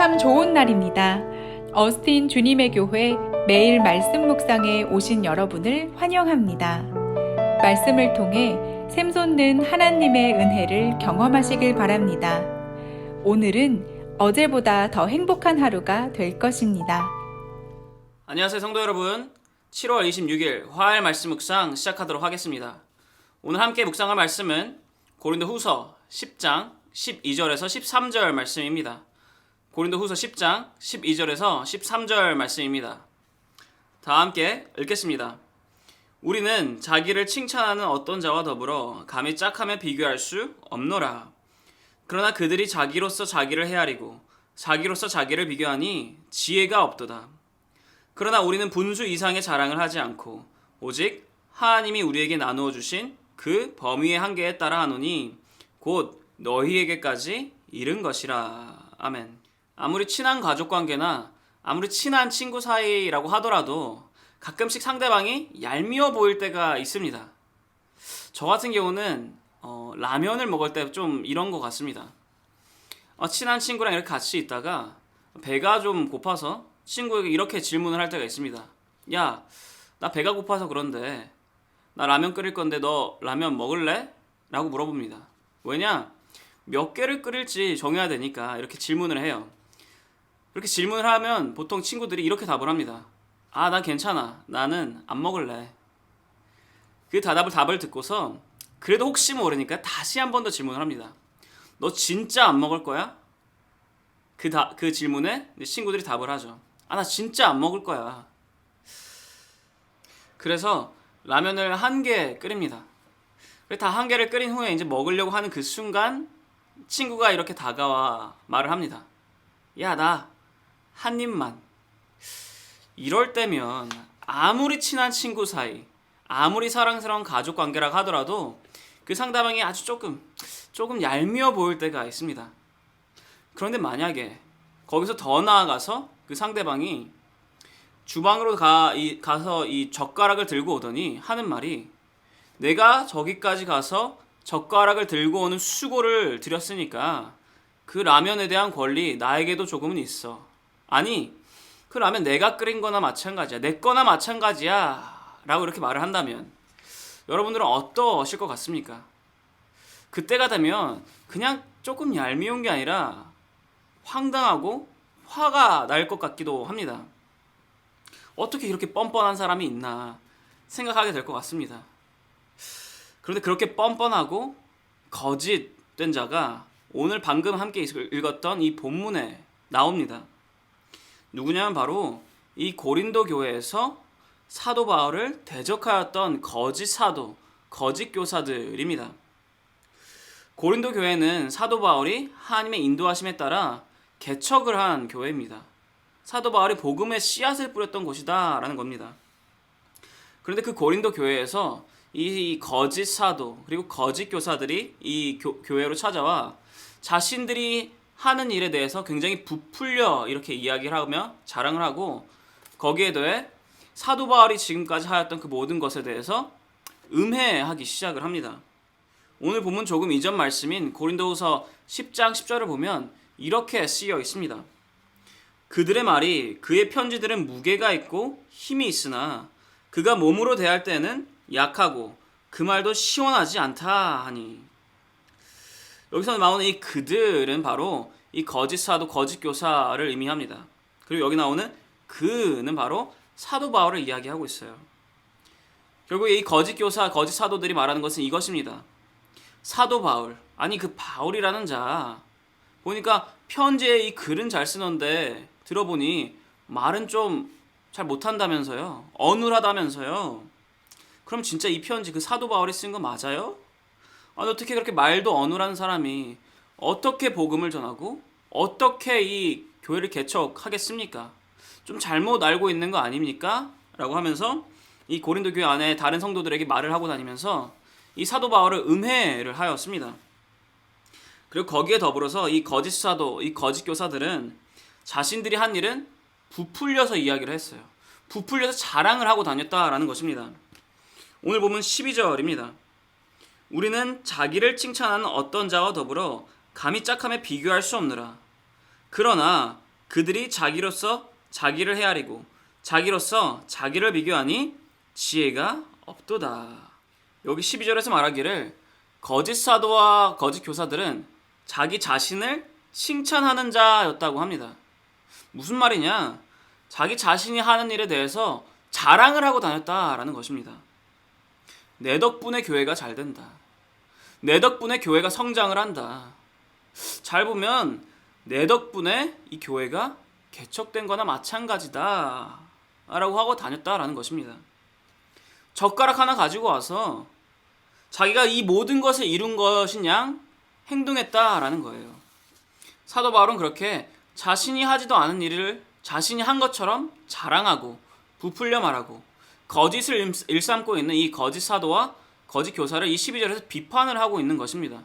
참 좋은 날입니다. 어스틴 주님의 교회 매일 말씀 묵상에 오신 여러분을 환영합니다. 말씀을 통해 샘솟는 하나님의 은혜를 경험하시길 바랍니다. 오늘은 어제보다 더 행복한 하루가 될 것입니다. 안녕하세요 성도 여러분. 7월 26일 화요일 말씀 묵상 시작하도록 하겠습니다. 오늘 함께 묵상할 말씀은 고린도후서 10장 12절에서 13절 말씀입니다. 고린도후서 10장 12절에서 13절 말씀입니다. 다 함께 읽겠습니다. 우리는 자기를 칭찬하는 어떤 자와 더불어 감히 짝하며 비교할 수 없노라. 그러나 그들이 자기로서 자기를 헤아리고 자기로서 자기를 비교하니 지혜가 없도다. 그러나 우리는 분수 이상의 자랑을 하지 않고 오직 하나님이 우리에게 나누어 주신 그 범위의 한계에 따라 하노니 곧 너희에게까지 이른 것이라. 아멘. 아무리 친한 가족관계나 아무리 친한 친구 사이라고 하더라도 가끔씩 상대방이 얄미워 보일 때가 있습니다. 저 같은 경우는 라면을 먹을 때 좀 이런 것 같습니다. 친한 친구랑 이렇게 같이 있다가 배가 좀 고파서 친구에게 이렇게 질문을 할 때가 있습니다. 야, 나 배가 고파서 그런데 나 라면 끓일 건데 너 라면 먹을래? 라고 물어봅니다. 왜냐? 몇 개를 끓일지 정해야 되니까 이렇게 질문을 해요. 그렇게 질문을 하면 보통 친구들이 이렇게 답을 합니다. 아, 난 괜찮아. 나는 안 먹을래. 그 답을 듣고서 그래도 혹시 모르니까 다시 한 번 더 질문을 합니다. 너 진짜 안 먹을 거야? 그 질문에 친구들이 답을 하죠. 아, 나 진짜 안 먹을 거야. 그래서 라면을 1개 끓입니다. 다 1개를 끓인 후에 이제 먹으려고 하는 그 순간 친구가 이렇게 다가와 말을 합니다. 야, 나 한 입만. 이럴 때면 아무리 친한 친구 사이, 아무리 사랑스러운 가족 관계라고 하더라도 그 상대방이 아주 조금 얄미워 보일 때가 있습니다. 그런데 만약에 거기서 더 나아가서 그 상대방이 주방으로 가서 이 젓가락을 들고 오더니 하는 말이 내가 저기까지 가서 젓가락을 들고 오는 수고를 들였으니까 그 라면에 대한 권리 나에게도 조금은 있어. 아니, 그 라면 내가 끓인 거나 마찬가지야. 내 거나 마찬가지야. 라고 이렇게 말을 한다면 여러분들은 어떠실 것 같습니까? 그때가 되면 그냥 조금 얄미운 게 아니라 황당하고 화가 날 것 같기도 합니다. 어떻게 이렇게 뻔뻔한 사람이 있나 생각하게 될 것 같습니다. 그런데 그렇게 뻔뻔하고 거짓된 자가 오늘 방금 함께 읽었던 이 본문에 나옵니다. 누구냐면 바로 이 고린도 교회에서 사도 바울을 대적하였던 거짓 사도, 거짓 교사들입니다. 고린도 교회는 사도 바울이 하나님의 인도하심에 따라 개척을 한 교회입니다. 사도 바울이 복음의 씨앗을 뿌렸던 곳이다 라는 겁니다. 그런데 그 고린도 교회에서 이 거짓 사도 그리고 거짓 교사들이 이 교회로 찾아와 자신들이 하는 일에 대해서 굉장히 부풀려 이렇게 이야기를 하며 자랑을 하고 거기에 더해 사도 바울이 지금까지 하였던 그 모든 것에 대해서 음해하기 시작을 합니다. 오늘 본문 조금 이전 말씀인 고린도후서 10장 10절을 보면 이렇게 쓰여 있습니다. 그들의 말이 그의 편지들은 무게가 있고 힘이 있으나 그가 몸으로 대할 때는 약하고 그 말도 시원하지 않다 하니. 여기서 나오는 이 그들은 바로 이 거짓 사도, 거짓 교사를 의미합니다. 그리고 여기 나오는 그는 바로 사도 바울을 이야기하고 있어요. 결국 이 거짓 교사, 거짓 사도들이 말하는 것은 이것입니다. 사도 바울, 아니 그 바울이라는 자, 보니까 편지에 이 글은 잘 쓰는데 들어보니 말은 좀 잘 못한다면서요. 어눌하다면서요. 그럼 진짜 이 편지 그 사도 바울이 쓴 거 맞아요? 아니 어떻게 그렇게 말도 어눌한 사람이 어떻게 복음을 전하고 어떻게 이 교회를 개척하겠습니까? 좀 잘못 알고 있는 거 아닙니까? 라고 하면서 이 고린도 교회 안에 다른 성도들에게 말을 하고 다니면서 이 사도 바울을 음해를 하였습니다. 그리고 거기에 더불어서 이 거짓 사도, 이 거짓 교사들은 자신들이 한 일은 부풀려서 이야기를 했어요. 부풀려서 자랑을 하고 다녔다라는 것입니다. 오늘 보면 12절입니다. 우리는 자기를 칭찬하는 어떤 자와 더불어 감히 짝함에 비교할 수 없느라. 그러나 그들이 자기로서 자기를 헤아리고 자기로서 자기를 비교하니 지혜가 없도다. 여기 12절에서 말하기를 거짓 사도와 거짓 교사들은 자기 자신을 칭찬하는 자였다고 합니다. 무슨 말이냐? 자기 자신이 하는 일에 대해서 자랑을 하고 다녔다라는 것입니다. 내 덕분에 교회가 잘 된다. 내 덕분에 교회가 성장을 한다. 잘 보면 내 덕분에 이 교회가 개척된 거나 마찬가지다 라고 하고 다녔다라는 것입니다. 젓가락 하나 가지고 와서 자기가 이 모든 것을 이룬 것인 양 행동했다라는 거예요. 사도 바울은 그렇게 자신이 하지도 않은 일을 자신이 한 것처럼 자랑하고 부풀려 말하고 거짓을 일삼고 있는 이 거짓 사도와 거짓 교사를 이 12절에서 비판을 하고 있는 것입니다.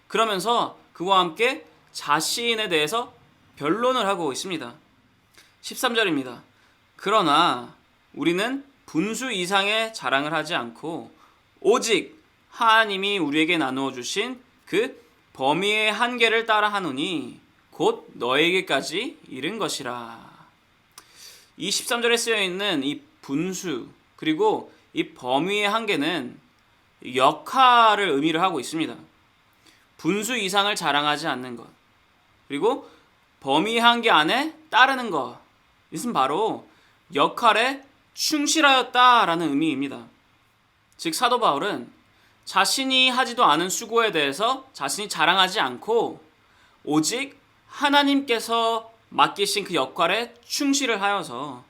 그러면서 그와 함께 자신에 대해서 변론을 하고 있습니다. 13절입니다. 그러나 우리는 분수 이상의 자랑을 하지 않고 오직 하나님이 우리에게 나누어 주신 그 범위의 한계를 따라 하노니 곧 너에게까지 이른 것이라. 이 13절에 쓰여 있는 이 분수 그리고 이 범위의 한계는 역할을 의미를 하고 있습니다. 분수 이상을 자랑하지 않는 것 그리고 범위 한계 안에 따르는 것, 이것은 바로 역할에 충실하였다라는 의미입니다. 즉 사도 바울은 자신이 하지도 않은 수고에 대해서 자신이 자랑하지 않고 오직 하나님께서 맡기신 그 역할에 충실을 하여서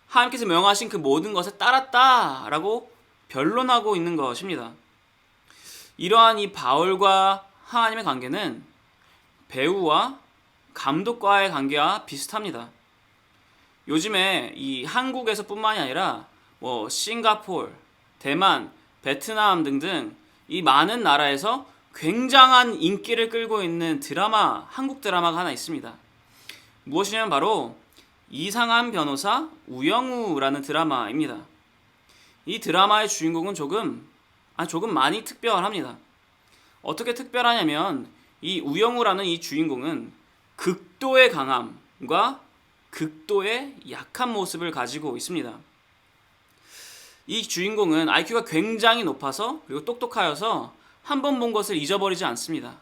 하나님께서 명하신 그 모든 것에 따랐다라고 변론하고 있는 것입니다. 이러한 이 바울과 하나님의 관계는 배우와 감독과의 관계와 비슷합니다. 요즘에 이 한국에서뿐만이 아니라 싱가포르, 대만, 베트남 등등 이 많은 나라에서 굉장한 인기를 끌고 있는 드라마, 한국 드라마가 하나 있습니다. 무엇이냐면 바로 이상한 변호사 우영우라는 드라마입니다. 이 드라마의 주인공은 조금 많이 특별합니다. 어떻게 특별하냐면 이 우영우라는 이 주인공은 극도의 강함과 극도의 약한 모습을 가지고 있습니다. 이 주인공은 IQ가 굉장히 높아서 그리고 똑똑하여서 한 번 본 것을 잊어버리지 않습니다.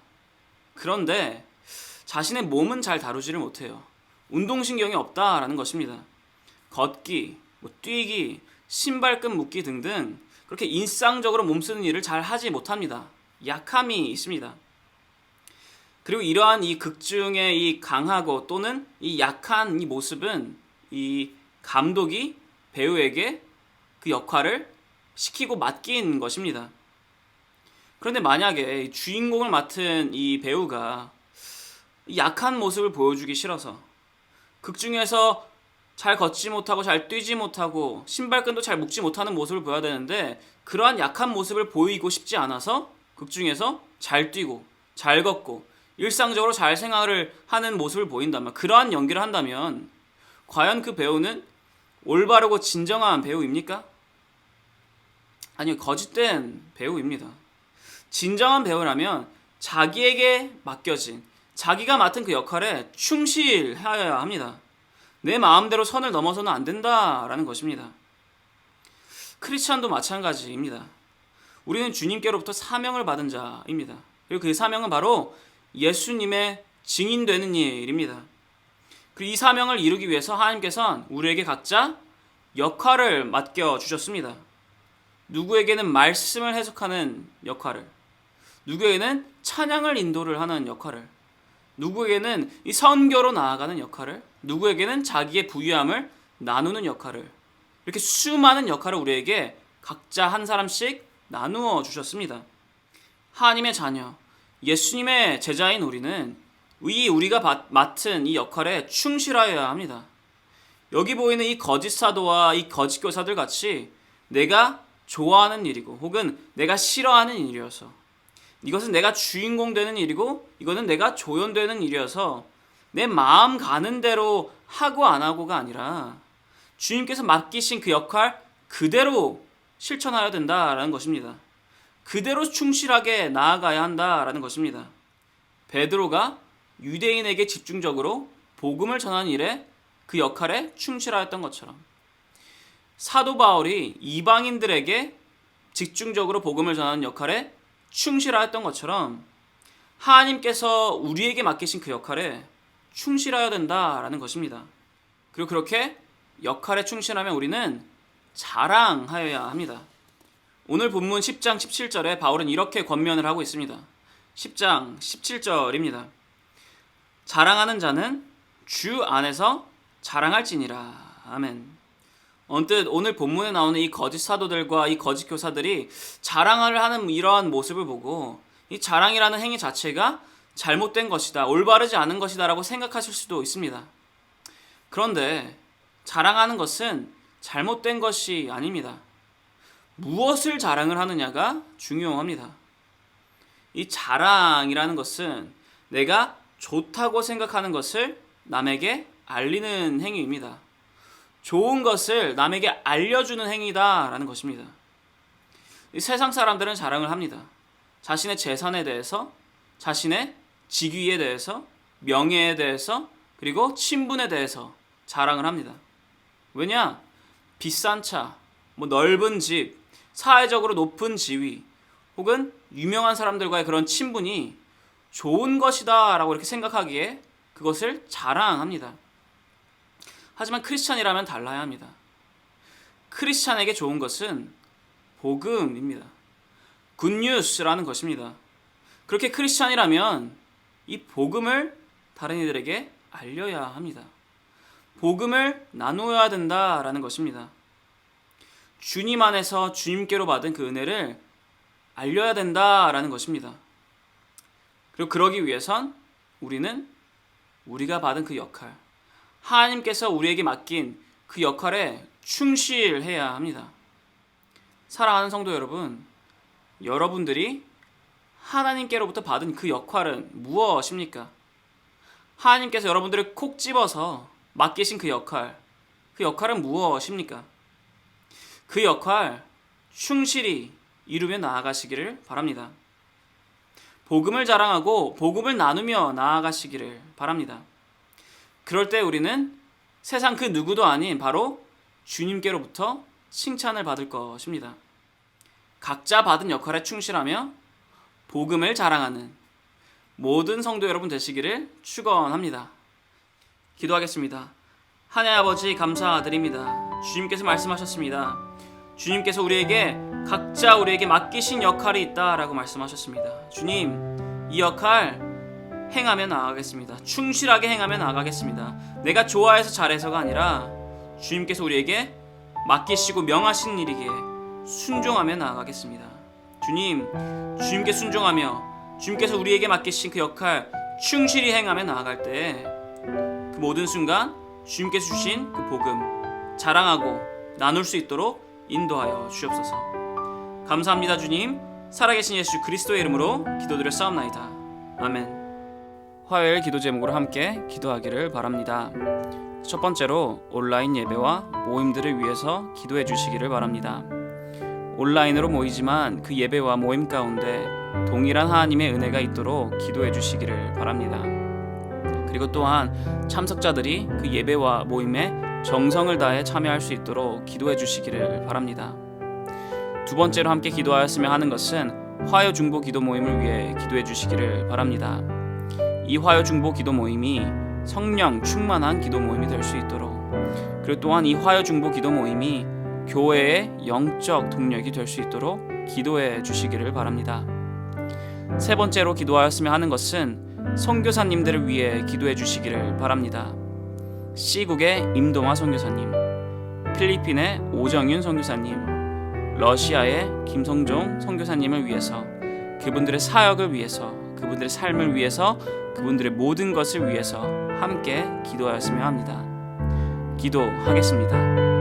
그런데 자신의 몸은 잘 다루지를 못해요. 운동신경이 없다라는 것입니다. 걷기, 뛰기, 신발끈 묶기 등등 그렇게 일상적으로 몸쓰는 일을 잘 하지 못합니다. 약함이 있습니다. 그리고 이러한 이 극중의 이 강하고 또는 이 약한 이 모습은 이 감독이 배우에게 그 역할을 시키고 맡긴 것입니다. 그런데 만약에 주인공을 맡은 이 배우가 약한 모습을 보여주기 싫어서 극중에서 잘 걷지 못하고 잘 뛰지 못하고 신발끈도 잘 묶지 못하는 모습을 보여야 되는데 그러한 약한 모습을 보이고 싶지 않아서 극중에서 잘 뛰고 잘 걷고 일상적으로 잘 생활을 하는 모습을 보인다면 그러한 연기를 한다면 과연 그 배우는 올바르고 진정한 배우입니까? 아니요, 거짓된 배우입니다. 진정한 배우라면 자기에게 맡겨진 자기가 맡은 그 역할에 충실하여야 합니다. 내 마음대로 선을 넘어서는 안 된다라는 것입니다. 크리스찬도 마찬가지입니다. 우리는 주님께로부터 사명을 받은 자입니다. 그리고 그 사명은 바로 예수님의 증인되는 일입니다. 그리고 이 사명을 이루기 위해서 하나님께서는 우리에게 각자 역할을 맡겨주셨습니다. 누구에게는 말씀을 해석하는 역할을, 누구에게는 찬양을 인도를 하는 역할을, 누구에게는 이 선교로 나아가는 역할을, 누구에게는 자기의 부유함을 나누는 역할을, 이렇게 수많은 역할을 우리에게 각자 한 사람씩 나누어 주셨습니다. 하나님의 자녀, 예수님의 제자인 우리는 우리가 맡은 이 역할에 충실하여야 합니다. 여기 보이는 이 거짓 사도와 이 거짓 교사들 같이 내가 좋아하는 일이고 혹은 내가 싫어하는 일이어서, 이것은 내가 주인공 되는 일이고 이거는 내가 조연되는 일이어서 내 마음 가는 대로 하고 안 하고가 아니라 주님께서 맡기신 그 역할 그대로 실천해야 된다라는 것입니다. 그대로 충실하게 나아가야 한다라는 것입니다. 베드로가 유대인에게 집중적으로 복음을 전하는 일에 그 역할에 충실하였던 것처럼 사도 바울이 이방인들에게 집중적으로 복음을 전하는 역할에 충실하였던 것처럼 하나님께서 우리에게 맡기신 그 역할에 충실해야 된다라는 것입니다. 그리고 그렇게 역할에 충실하면 우리는 자랑하여야 합니다. 오늘 본문 10장 17절에 바울은 이렇게 권면을 하고 있습니다. 10장 17절입니다. 자랑하는 자는 주 안에서 자랑할지니라. 아멘. 언뜻 오늘 본문에 나오는 이 거짓 사도들과 이 거짓 교사들이 자랑을 하는 이러한 모습을 보고 이 자랑이라는 행위 자체가 잘못된 것이다, 올바르지 않은 것이다 라고 생각하실 수도 있습니다. 그런데 자랑하는 것은 잘못된 것이 아닙니다. 무엇을 자랑을 하느냐가 중요합니다. 이 자랑이라는 것은 내가 좋다고 생각하는 것을 남에게 알리는 행위입니다. 좋은 것을 남에게 알려주는 행위다라는 것입니다. 이 세상 사람들은 자랑을 합니다. 자신의 재산에 대해서, 자신의 직위에 대해서, 명예에 대해서, 그리고 친분에 대해서 자랑을 합니다. 왜냐? 비싼 차, 넓은 집, 사회적으로 높은 지위, 혹은 유명한 사람들과의 그런 친분이 좋은 것이다 라고 이렇게 생각하기에 그것을 자랑합니다. 하지만 크리스찬이라면 달라야 합니다. 크리스찬에게 좋은 것은 복음입니다. 굿뉴스라는 것입니다. 그렇게 크리스찬이라면 이 복음을 다른 이들에게 알려야 합니다. 복음을 나누어야 된다라는 것입니다. 주님 안에서 주님께로 받은 그 은혜를 알려야 된다라는 것입니다. 그리고 그러기 위해선 우리는 우리가 받은 그 역할, 하나님께서 우리에게 맡긴 그 역할에 충실해야 합니다. 사랑하는 성도 여러분, 여러분들이 하나님께로부터 받은 그 역할은 무엇입니까? 하나님께서 여러분들을 콕 집어서 맡기신 그 역할은 무엇입니까? 그 역할 충실히 이루며 나아가시기를 바랍니다. 복음을 자랑하고 복음을 나누며 나아가시기를 바랍니다. 그럴 때 우리는 세상 그 누구도 아닌 바로 주님께로부터 칭찬을 받을 것입니다. 각자 받은 역할에 충실하며 복음을 자랑하는 모든 성도 여러분 되시기를 축원합니다. 기도하겠습니다. 하나님 아버지 감사드립니다. 주님께서 말씀하셨습니다. 주님께서 각자 우리에게 맡기신 역할이 있다라고 말씀하셨습니다. 주님, 이 역할 행하며 나아가겠습니다. 충실하게 행하며 나아가겠습니다. 내가 좋아해서 잘해서가 아니라 주님께서 우리에게 맡기시고 명하신 일이기에 순종하며 나아가겠습니다. 주님, 주님께 순종하며 주님께서 우리에게 맡기신 그 역할 충실히 행하며 나아갈 때 그 모든 순간 주님께서 주신 그 복음 자랑하고 나눌 수 있도록 인도하여 주옵소서. 감사합니다. 주님, 살아계신 예수 그리스도의 이름으로 기도드렸사옵나이다. 아멘. 화요일 기도 제목으로 함께 기도하기를 바랍니다. 첫 번째로 온라인 예배와 모임들을 위해서 기도해 주시기를 바랍니다. 온라인으로 모이지만 그 예배와 모임 가운데 동일한 하나님의 은혜가 있도록 기도해 주시기를 바랍니다. 그리고 또한 참석자들이 그 예배와 모임에 정성을 다해 참여할 수 있도록 기도해 주시기를 바랍니다. 두 번째로 함께 기도하였으면 하는 것은 화요 중보 기도 모임을 위해 기도해 주시기를 바랍니다. 이 화요 중보 기도 모임이 성령 충만한 기도 모임이 될 수 있도록, 그리고 또한 이 화요 중보 기도 모임이 교회의 영적 동력이 될 수 있도록 기도해 주시기를 바랍니다. 세 번째로 기도하였으면 하는 것은 선교사님들을 위해 기도해 주시기를 바랍니다. C국의 임동화 선교사님, 필리핀의 오정윤 선교사님, 러시아의 김성종 선교사님을 위해서, 그분들의 사역을 위해서, 그분들의 삶을 위해서, 그분들의 모든 것을 위해서 함께 기도하였으면 합니다. 기도하겠습니다.